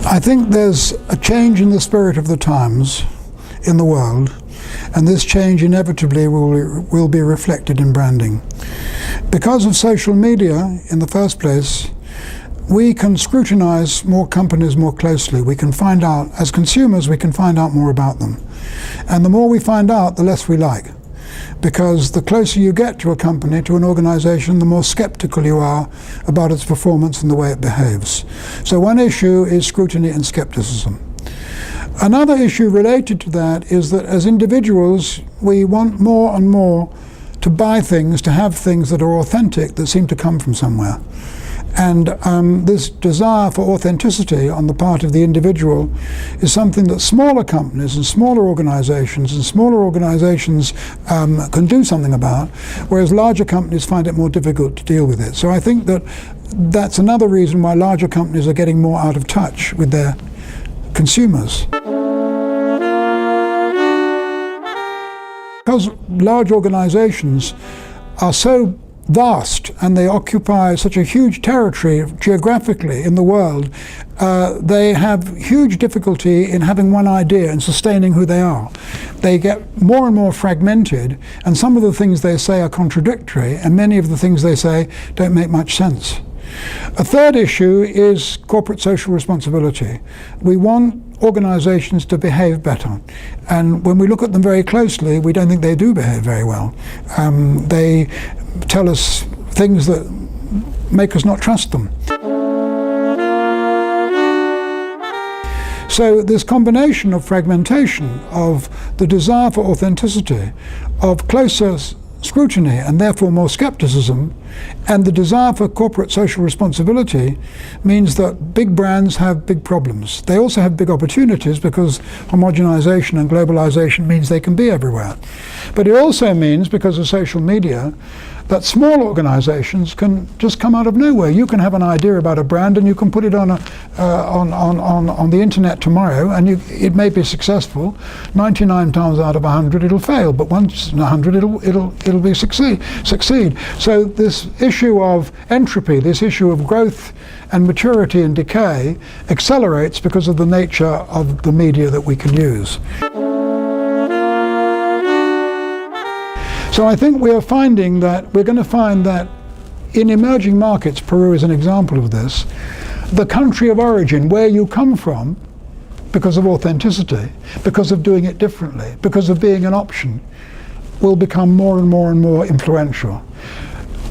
I think there's a change in the spirit of the times in the world, and this change inevitably will be reflected in branding. Because of social media, in the first place, we can scrutinize more companies more closely. We can find out, as consumers, we can find out more about them. And the more we find out, the less we like. Because the closer you get to a company, to an organization, the more skeptical you are about its performance and the way it behaves. So one issue is scrutiny and skepticism. Another issue related to that is that as individuals, we want more and more to buy things, to have things that are authentic, that seem to come from somewhere. And this desire for authenticity on the part of the individual is something that smaller companies and smaller organizations can do something about, whereas larger companies find it more difficult to deal with it. So I think that that's another reason why larger companies are getting more out of touch with their consumers. Because large organizations are so vast and they occupy such a huge territory geographically in the world, they have huge difficulty in having one idea and sustaining who they are. They get more and more fragmented, and some of the things they say are contradictory, and many of the things they say don't make much sense. A third issue is corporate social responsibility. We want organizations to behave better, and when we look at them very closely, we don't think they do behave very well. They tell us things that make us not trust them. So this combination of fragmentation, of the desire for authenticity, of closer scrutiny and therefore more skepticism, and the desire for corporate social responsibility means that big brands have big problems. They also have big opportunities because homogenization and globalization means they can be everywhere. But it also means, because of social media, that small organizations can just come out of nowhere. You can have an idea about a brand and you can put it on the internet tomorrow, and it may be successful. 99 times out of 100 it'll fail, but once in 100 it'll be succeed. So this issue of entropy, this issue of growth and maturity and decay accelerates because of the nature of the media that we can use. So I think we're going to find that in emerging markets, Peru is an example of this, the country of origin, where you come from, because of authenticity, because of doing it differently, because of being an option, will become more and more and more influential.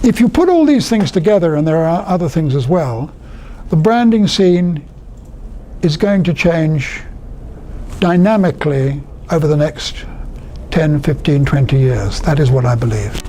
If you put all these things together, and there are other things as well, the branding scene is going to change dynamically over the next 10, 15, 20 years. That is what I believe.